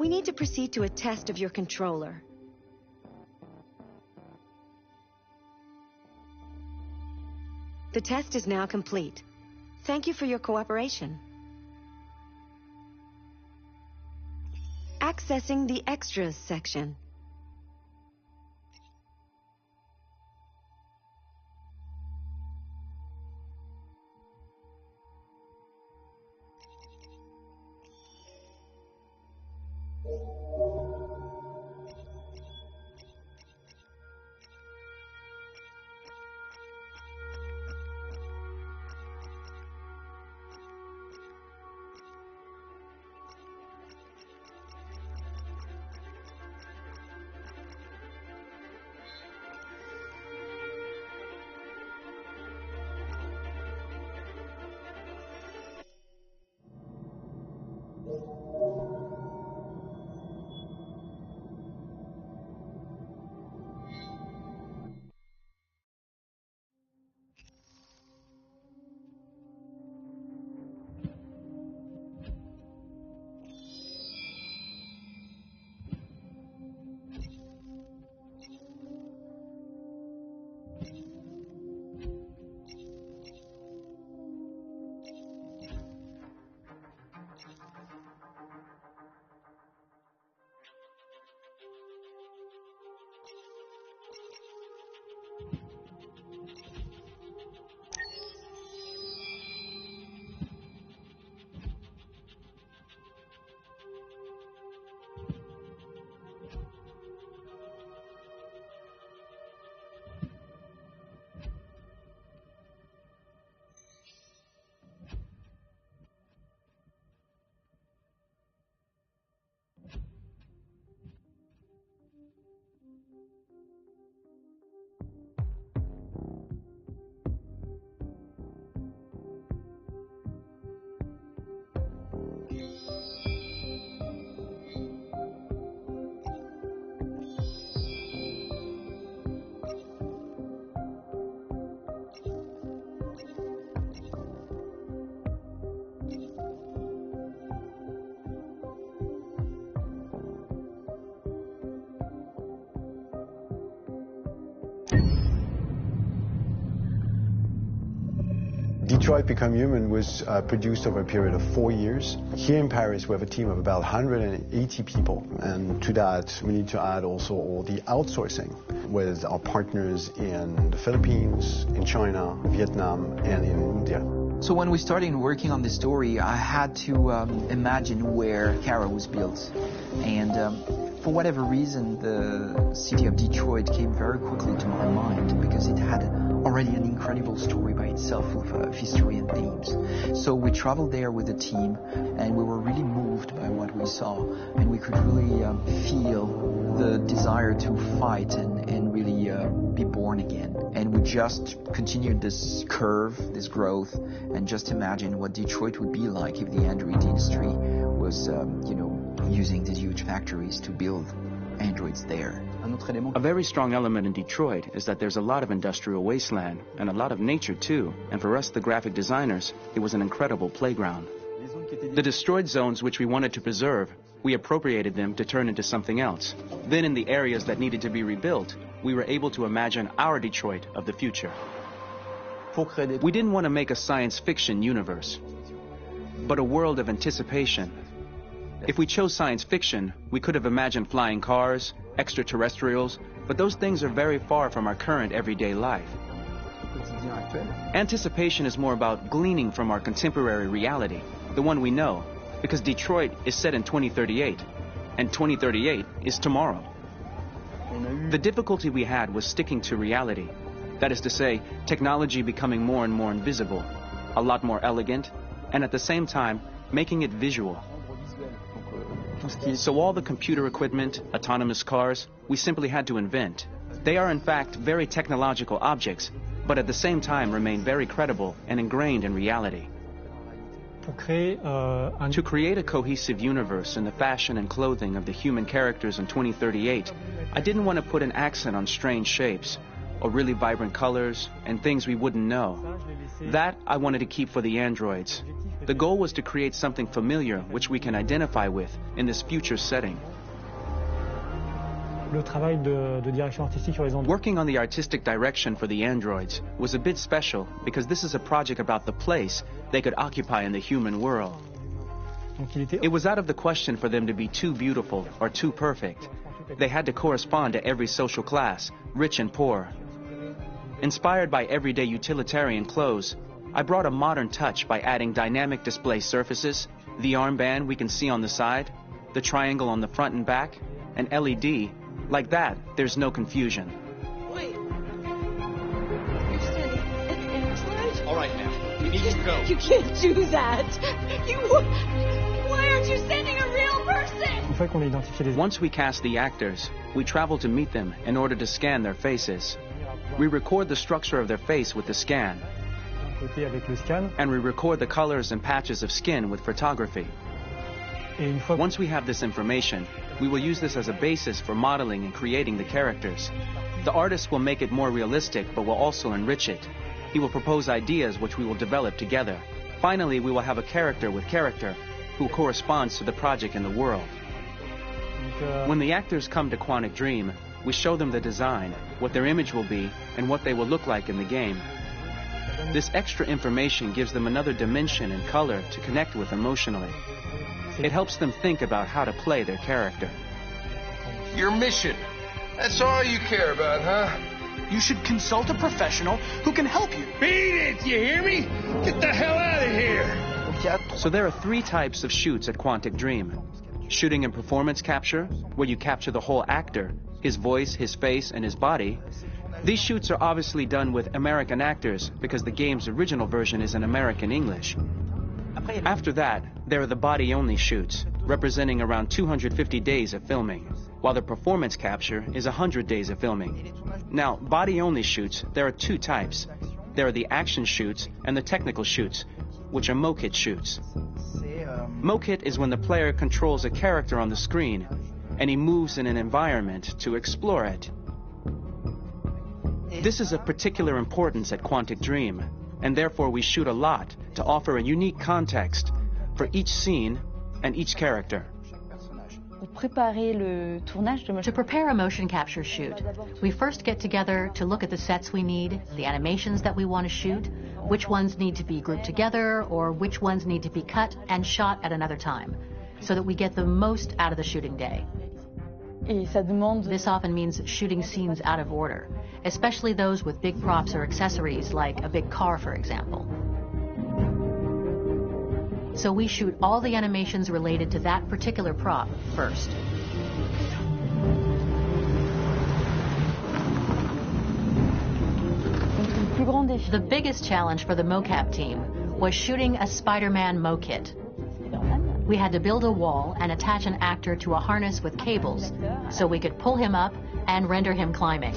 We need to proceed to a test of your controller. The test is now complete. Thank you for your cooperation. Accessing the Extras section. Detroit Become Human was produced over a period of 4 years. Here in Paris, we have a team of about 180 people. And to that, we need to add also all the outsourcing with our partners in the Philippines, in China, Vietnam, and in India. So when we started working on the story, I had to imagine where Kara was built. And for whatever reason, the city of Detroit came very quickly to my mind because it had already an incredible story by itself of history and themes. So we traveled there with the team and we were really moved by what we saw, and we could really feel the desire to fight and really be born again. And we just continued this curve, this growth, and just imagine what Detroit would be like if the android industry was, using these huge factories to build androids there. A very strong element in Detroit is that there's a lot of industrial wasteland and a lot of nature too, and for us, the graphic designers, it was an incredible playground. The destroyed zones which we wanted to preserve, we appropriated them to turn into something else. Then in the areas that needed to be rebuilt, we were able to imagine our Detroit of the future. We didn't want to make a science fiction universe, but a world of anticipation. If we chose science fiction, we could have imagined flying cars, extraterrestrials, but those things are very far from our current everyday life. Anticipation is more about gleaning from our contemporary reality, the one we know, because Detroit is set in 2038, and 2038 is tomorrow. The difficulty we had was sticking to reality. That is to say, technology becoming more and more invisible, a lot more elegant, and at the same time, making it visual. So all the computer equipment, autonomous cars, we simply had to invent. They are in fact very technological objects, but at the same time remain very credible and ingrained in reality. To create a cohesive universe in the fashion and clothing of the human characters in 2038, I didn't want to put an accent on strange shapes, or really vibrant colors, and things we wouldn't know. That I wanted to keep for the androids. The goal was to create something familiar which we can identify with in this future setting. Working on the artistic direction for the androids was a bit special because this is a project about the place they could occupy in the human world. It was out of the question for them to be too beautiful or too perfect. They had to correspond to every social class, rich and poor. Inspired by everyday utilitarian clothes, I brought a modern touch by adding dynamic display surfaces, the armband we can see on the side, the triangle on the front and back, an LED. Like that, there's no confusion. Wait. You're standing inside? All right, now. We need to go. You can't do that. Why aren't you sending a real person? Once we cast the actors, we travel to meet them in order to scan their faces. We record the structure of their face with the scan. And we record the colors and patches of skin with photography. Once we have this information, we will use this as a basis for modeling and creating the characters. The artist will make it more realistic, but will also enrich it. He will propose ideas which we will develop together. Finally, we will have a character with character who corresponds to the project in the world. When the actors come to Quantic Dream, we show them the design, what their image will be, and what they will look like in the game. This extra information gives them another dimension and color to connect with emotionally. It helps them think about how to play their character. Your mission. That's all you care about, huh? You should consult a professional who can help you. Beat it, you hear me? Get the hell out of here. So there are 3 types of shoots at Quantic Dream. Shooting and performance capture, where you capture the whole actor, his voice, his face, and his body. These shoots are obviously done with American actors because the game's original version is in American English. After that, there are the body-only shoots, representing around 250 days of filming, while the performance capture is 100 days of filming. Now, body-only shoots, there are 2 types. There are the action shoots and the technical shoots, which are mokit shoots. Mokit is when the player controls a character on the screen, and he moves in an environment to explore it. This is of particular importance at Quantic Dream, and therefore we shoot a lot to offer a unique context for each scene and each character. To prepare a motion capture shoot, we first get together to look at the sets we need, the animations that we want to shoot, which ones need to be grouped together, or which ones need to be cut and shot at another time, so that we get the most out of the shooting day. This often means shooting scenes out of order, especially those with big props or accessories, like a big car, for example. So we shoot all the animations related to that particular prop first. The biggest challenge for the mocap team was shooting a Spider-Man mokit. We had to build a wall and attach an actor to a harness with cables so we could pull him up and render him climbing.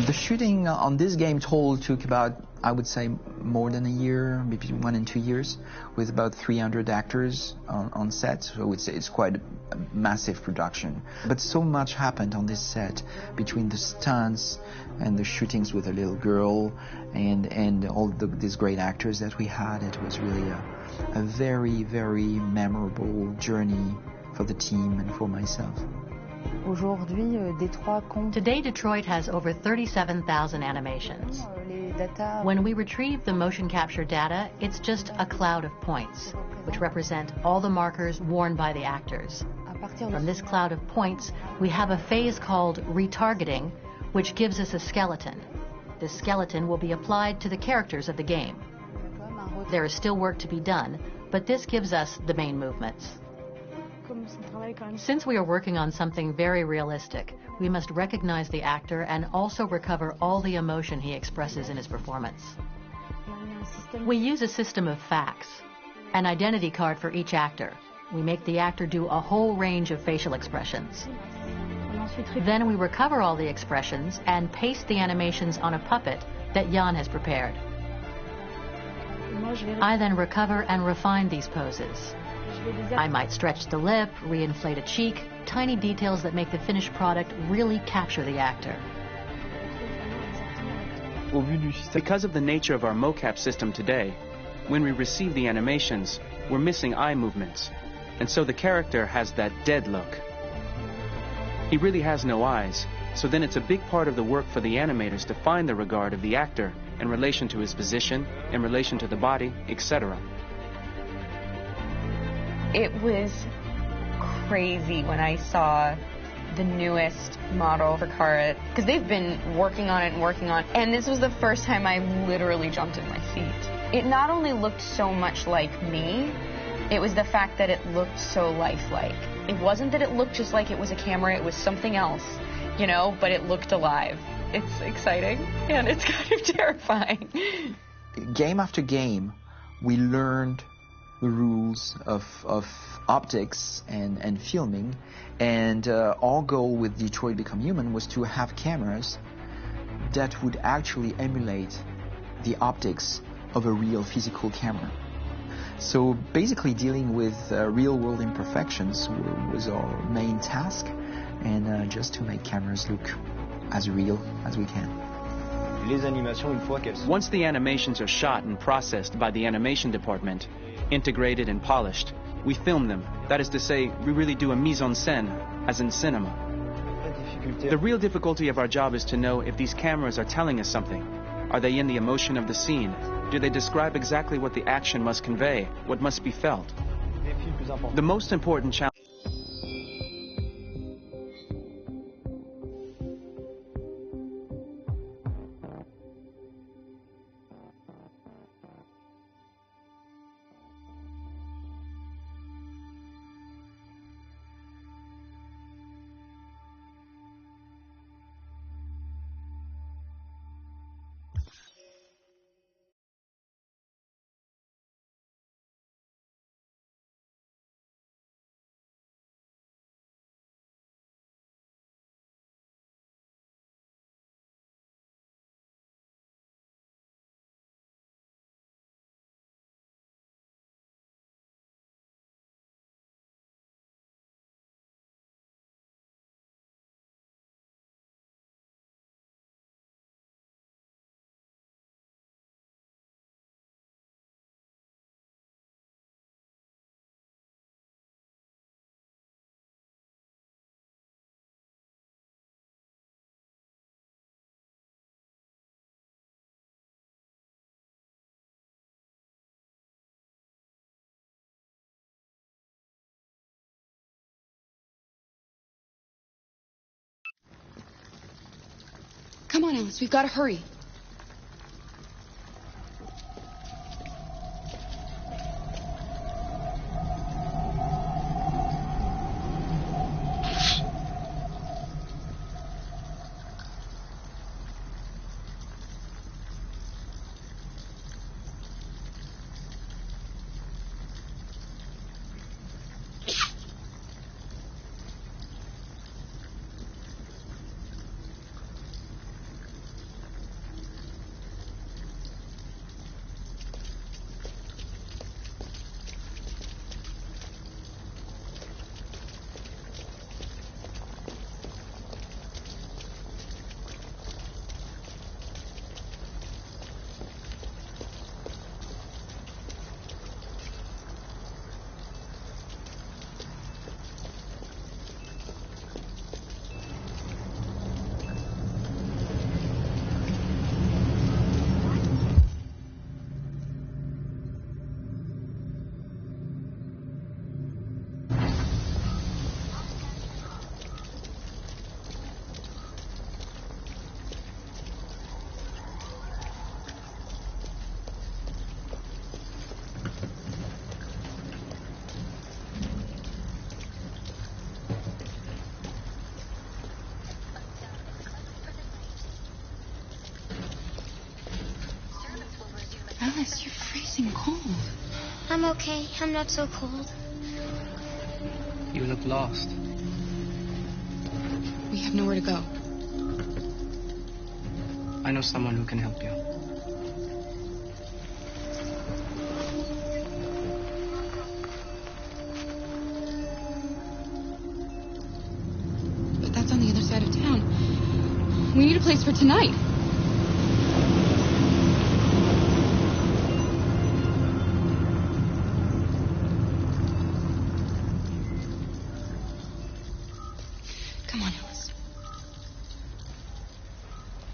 The shooting on this game total took about, I would say, more than a year, maybe 1 and 2 years, with about 300 actors on set. So it's quite a massive production. But so much happened on this set between the stunts and the shootings with a little girl and all these great actors that we had. It was really a very, very memorable journey for the team and for myself. Today, Detroit has over 37,000 animations. When we retrieve the motion capture data, it's just a cloud of points, which represent all the markers worn by the actors. From this cloud of points, we have a phase called retargeting, which gives us a skeleton. This skeleton will be applied to the characters of the game. There is still work to be done, but this gives us the main movements. Since we are working on something very realistic, we must recognize the actor and also recover all the emotion he expresses in his performance. We use a system of facts, an identity card for each actor. We make the actor do a whole range of facial expressions. Then we recover all the expressions and paste the animations on a puppet that Jan has prepared. I then recover and refine these poses. I might stretch the lip, reinflate a cheek, tiny details that make the finished product really capture the actor. Because of the nature of our mocap system today, when we receive the animations, we're missing eye movements, and so the character has that dead look. He really has no eyes, so then it's a big part of the work for the animators to find the regard of the actor in relation to his position, in relation to the body, etc. It was crazy when I saw the newest model for Kara, because they've been working on it, and this was the first time I literally jumped in my seat. It not only looked so much like me, it was the fact that it looked so lifelike. It wasn't that it looked just like it was a camera, it was something else, you know, but it looked alive. It's exciting, and it's kind of terrifying. Game after game, we learned the rules of optics and filming, and our goal with Detroit Become Human was to have cameras that would actually emulate the optics of a real physical camera. So basically dealing with real-world imperfections was our main task, and just to make cameras look as real as we can. Once the animations are shot and processed by the animation department, integrated and polished, we film them. That is to say, we really do a mise en scène, as in cinema. The real difficulty of our job is to know if these cameras are telling us something. Are they in the emotion of the scene? Do they describe exactly what the action must convey, what must be felt? The most important challenge. Come on, Alice, we've got to hurry. Alice, you're freezing cold. I'm okay. I'm not so cold. You look lost. We have nowhere to go. I know someone who can help you. But that's on the other side of town. We need a place for tonight. Come on, Alice.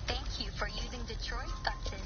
Thank you for using Detroit buses.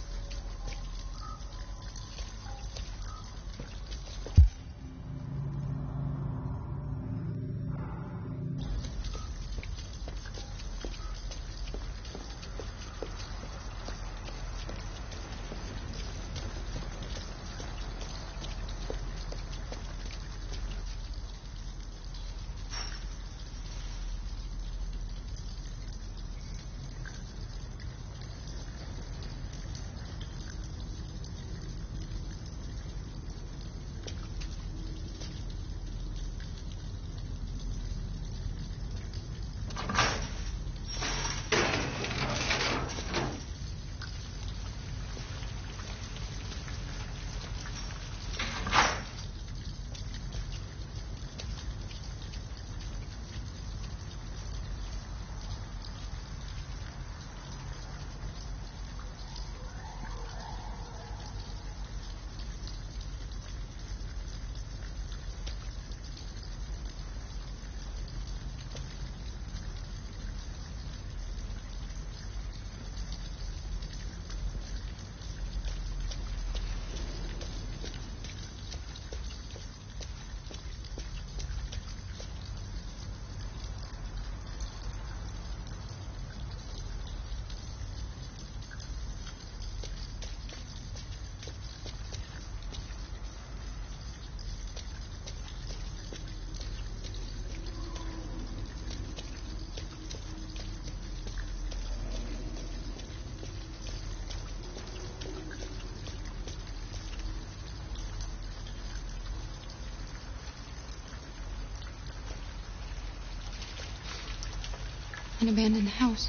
An abandoned house.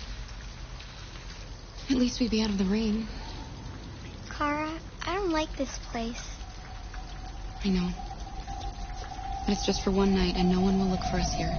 At least we'd be out of the rain. Kara, I don't like this place. I know. But it's just for one night, and no one will look for us here.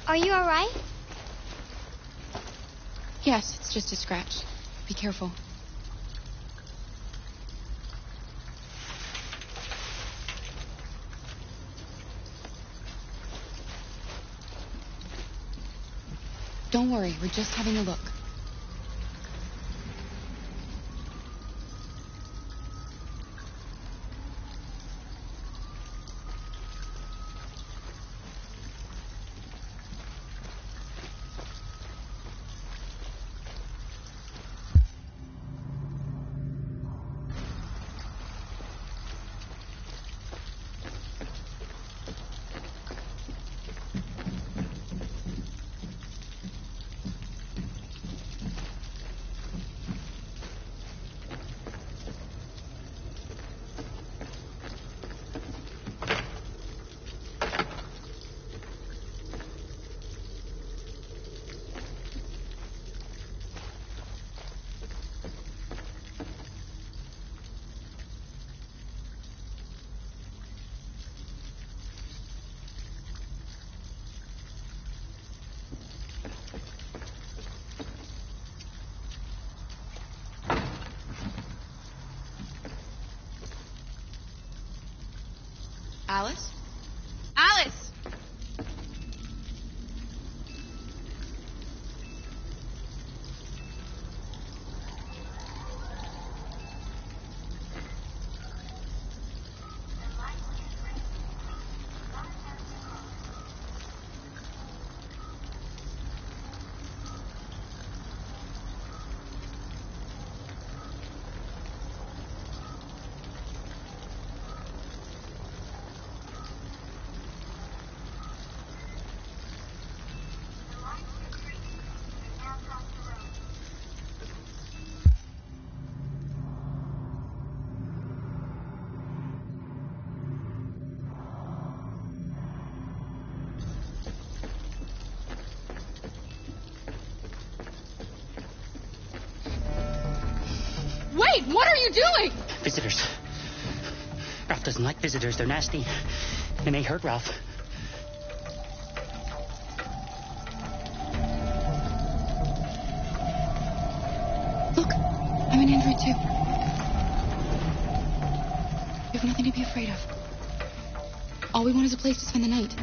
Are you all right? Yes, it's just a scratch. Be careful. Don't worry, we're just having a look. Alice? Alice! Wait, what are you doing? Visitors. Ralph doesn't like visitors. They're nasty. They may hurt Ralph. Look, I'm an android too. We have nothing to be afraid of. All we want is a place to spend the night.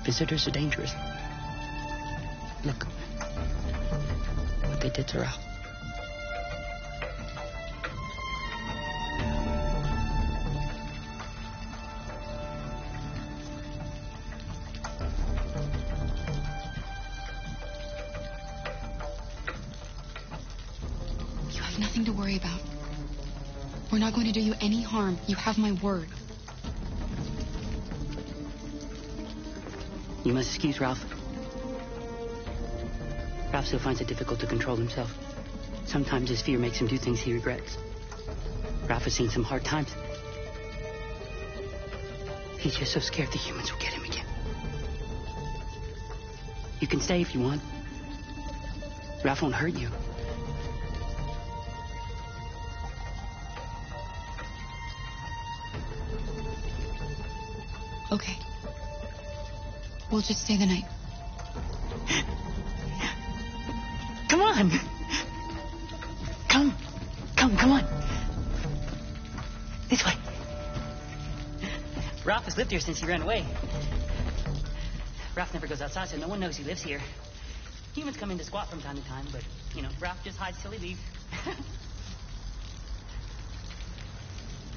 Visitors are dangerous. Look. What they did to Ralph. Nothing to worry about. We're not going to do you any harm. You have my word. You must excuse Ralph. Ralph still finds it difficult to control himself. Sometimes his fear makes him do things he regrets. Ralph has seen some hard times. He's just so scared the humans will get him again. You can stay if you want. Ralph won't hurt you. Okay. We'll just stay the night. Come on! Come on! This way. Ralph has lived here since he ran away. Ralph never goes outside, so no one knows he lives here. Humans come in to squat from time to time, but, Ralph just hides till he leaves.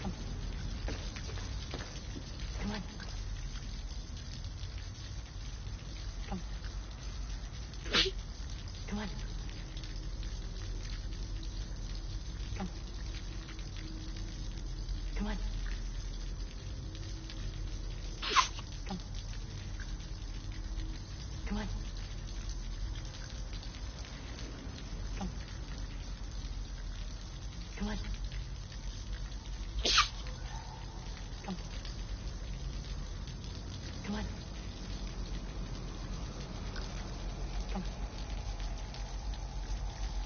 Come on. Come on. Come. Come on. Come. Come on. Come. Come on. Come. Come on. Come. Come on. Come.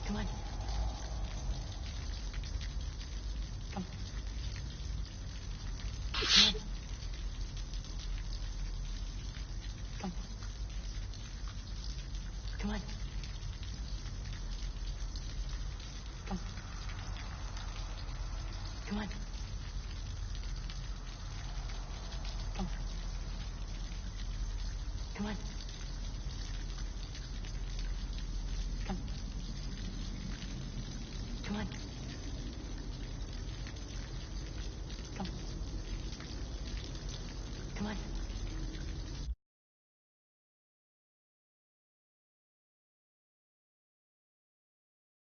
Come on. Come. Come on. Come. Come on. Come. Come on.